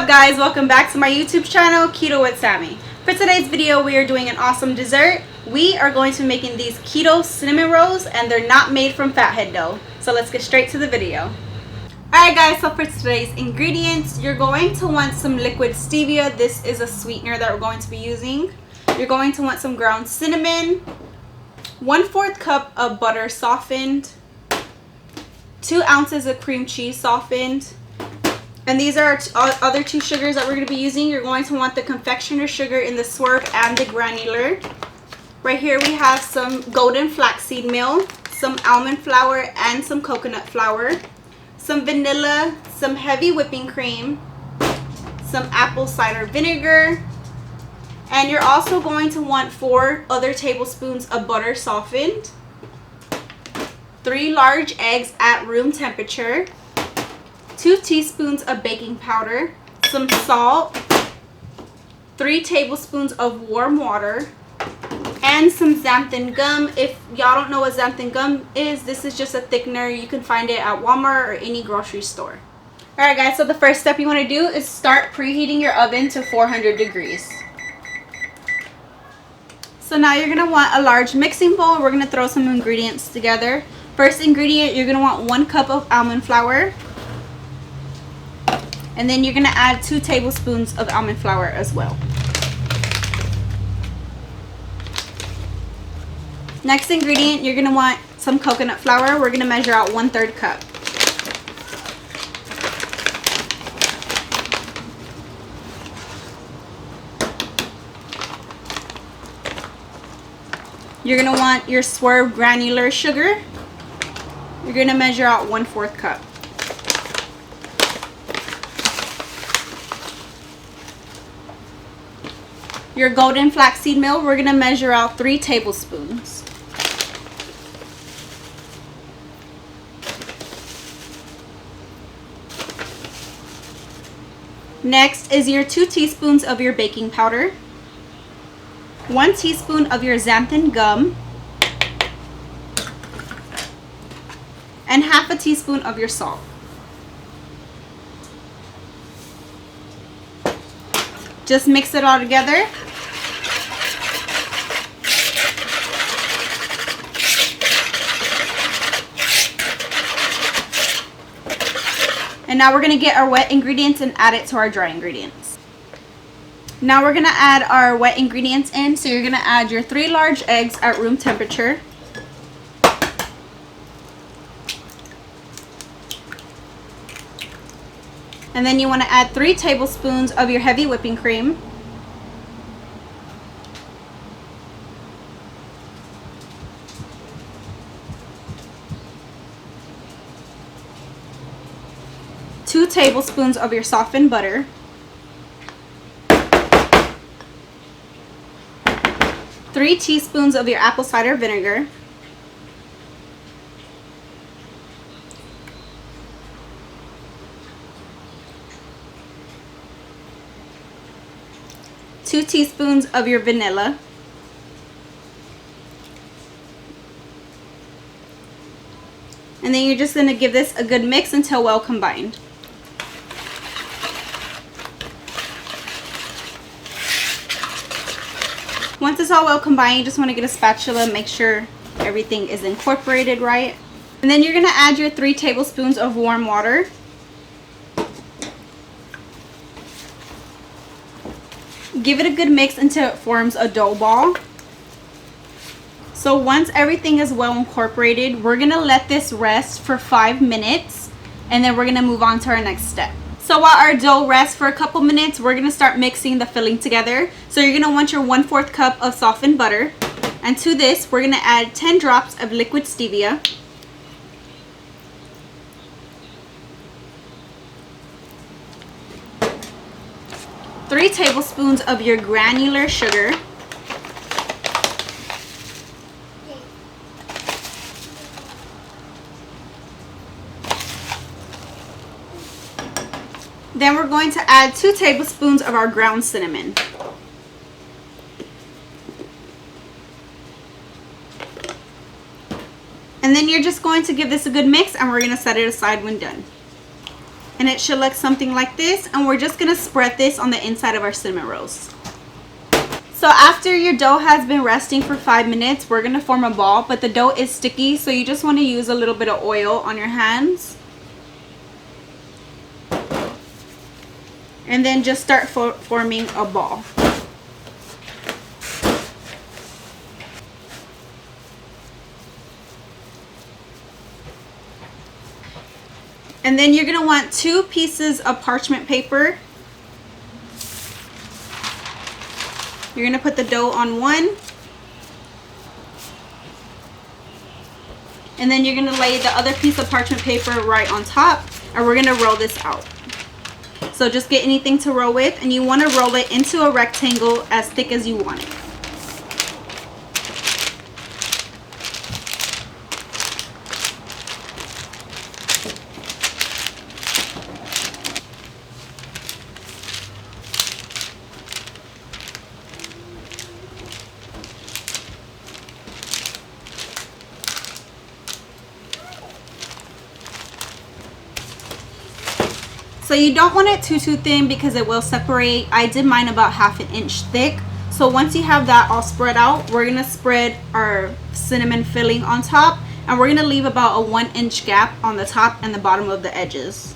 up, guys? Welcome back to my YouTube channel, Keto with Sammy. For today's video, we are doing an awesome dessert. We are going to be making these keto cinnamon rolls, and they're not made from Fathead dough. So let's get straight to the video. Alright guys, so for today's ingredients, you're going to want some liquid stevia. This is a sweetener that we're going to be using. You're going to want some ground cinnamon, 1/4 cup of butter softened, 2 ounces of cream cheese softened. And these are other 2 sugars that we're going to be using. You're going to want the confectioner sugar in the swerve and the granular. Right here we have some golden flaxseed meal, some almond flour and some coconut flour, some vanilla, some heavy whipping cream, some apple cider vinegar, and you're also going to want 4 other tablespoons of butter softened, 3 large eggs at room temperature, 2 teaspoons of baking powder, some salt, 3 tablespoons of warm water, and some xanthan gum. If y'all don't know what xanthan gum is, this is just a thickener. You can find it at Walmart or any grocery store. Alright guys, so the first step you want to do is start preheating your oven to 400 degrees. So now you're going to want a large mixing bowl. We're going to throw some ingredients together. First ingredient, you're going to want 1 cup of almond flour. And then you're going to add 2 tablespoons of almond flour as well. Next ingredient, you're going to want some coconut flour. We're going to measure out 1/3 cup. You're going to want your swerve granular sugar. You're going to measure out 1/4 cup. Your golden flaxseed meal, we're going to measure out 3 tablespoons. Next is your 2 teaspoons of your baking powder, 1 teaspoon of your xanthan gum, and 1/2 teaspoon of your salt. Just mix it all together. And now we're going to get our wet ingredients and add it to our dry ingredients. Now we're going to add our wet ingredients in. So you're going to add your 3 large eggs at room temperature. And then you want to add 3 tablespoons of your heavy whipping cream. Two tablespoons of your softened butter. 3 teaspoons of your apple cider vinegar. 2 teaspoons of your vanilla. And then you're just going to give this a good mix until well combined. Once it's all well combined, you just want to get a spatula, make sure everything is incorporated right. And then you're going to add your 3 tablespoons of warm water. Give it a good mix until it forms a dough ball. So once everything is well incorporated, we're going to let this rest for 5 minutes, and then we're going to move on to our next step. So while our dough rests for a couple minutes, we're going to start mixing the filling together. So you're going to want your 1/4 cup of softened butter. And to this, we're going to add 10 drops of liquid stevia. Three tablespoons of your granular sugar. Then we're going to add 2 tablespoons of our ground cinnamon. And then you're just going to give this a good mix, and we're going to set it aside when done. and it should look something like this, and we're just gonna spread this on the inside of our cinnamon rolls. So after your dough has been resting for 5 minutes, we're gonna form a ball, but the dough is sticky, so you just want to use a little bit of oil on your hands. And then just start forming a ball. And then you're gonna want 2 pieces of parchment paper. You're gonna put the dough on one, and then you're gonna lay the other piece of parchment paper right on top, and we're gonna roll this out. So just get anything to roll with, and you wanna roll it into a rectangle as thick as you want it. So you don't want it too thin because it will separate. I did mine about 1/2 inch thick. So once you have that all spread out, we're gonna spread our cinnamon filling on top, and we're gonna leave about a 1 inch gap on the top and the bottom of the edges.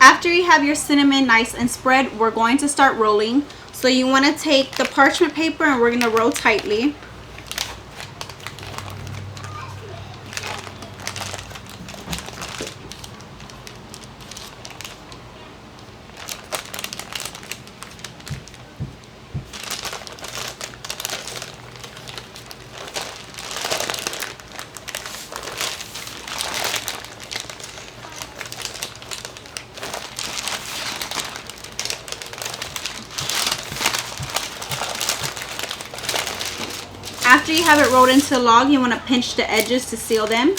After you have your cinnamon nice and spread, we're going to start rolling. So you want to take the parchment paper and we're going to roll tightly. After you have it rolled into a log, you want to pinch the edges to seal them.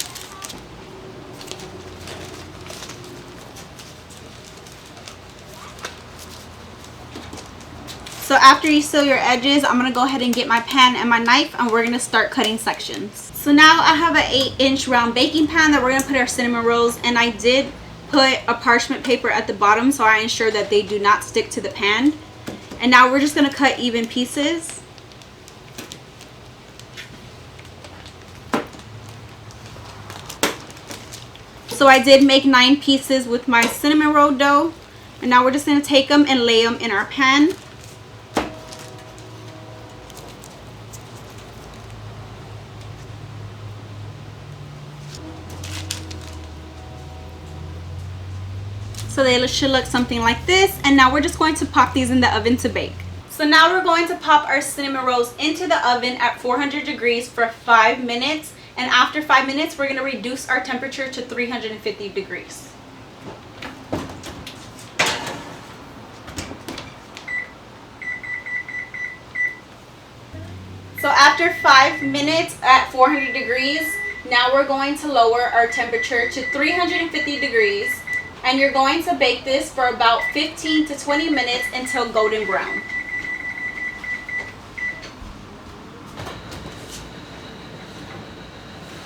So after you seal your edges, I'm going to go ahead and get my pan and my knife, and we're going to start cutting sections. So now I have an 8-inch round baking pan that we're going to put our cinnamon rolls, and I did put a parchment paper at the bottom so I ensure that they do not stick to the pan. And now we're just going to cut even pieces. So I did make 9 pieces with my cinnamon roll dough, and now we're just going to take them and lay them in our pan. So they should look something like this, and now we're just going to pop these in the oven to bake. So now we're going to pop our cinnamon rolls into the oven at 400 degrees for 5 minutes. And after 5 minutes, we're going to reduce our temperature to 350 degrees. So after 5 minutes at 400 degrees, now we're going to lower our temperature to 350 degrees. And you're going to bake this for about 15 to 20 minutes until golden brown.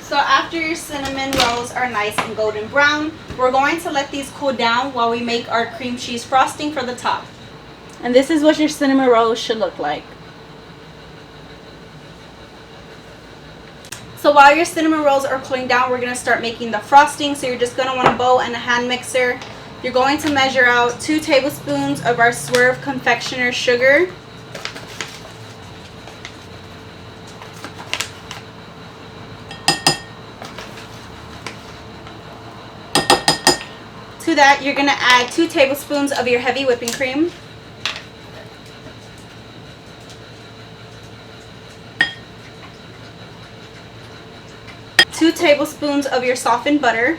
So after your cinnamon rolls are nice and golden brown, we're going to let these cool down while we make our cream cheese frosting for the top. And this is what your cinnamon rolls should look like. So while your cinnamon rolls are cooling down, we're going to start making the frosting. So you're just going to want a bowl and a hand mixer. You're going to measure out 2 tablespoons of our Swerve confectioners sugar. To that, you're going to add 2 tablespoons of your heavy whipping cream. Two tablespoons of your softened butter.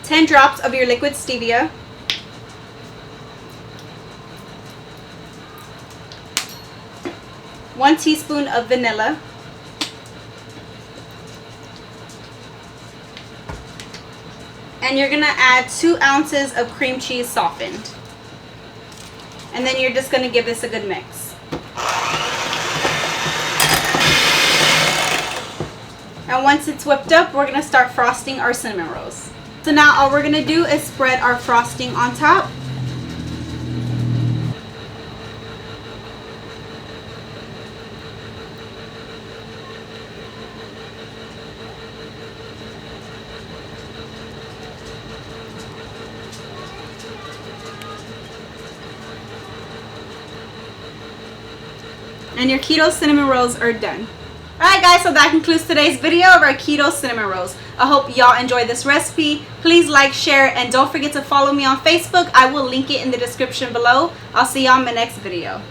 10 drops of your liquid stevia. 1 teaspoon of vanilla. And you're going to add 2 ounces of cream cheese softened. And then you're just going to give this a good mix. And once it's whipped up, we're going to start frosting our cinnamon rolls. So now all we're going to do is spread our frosting on top. And your keto cinnamon rolls are done. Alright guys, so that concludes today's video of our keto cinnamon rolls. I hope y'all enjoyed this recipe. Please like, share, and don't forget to follow me on Facebook. I will link it in the description below. I'll see y'all in my next video.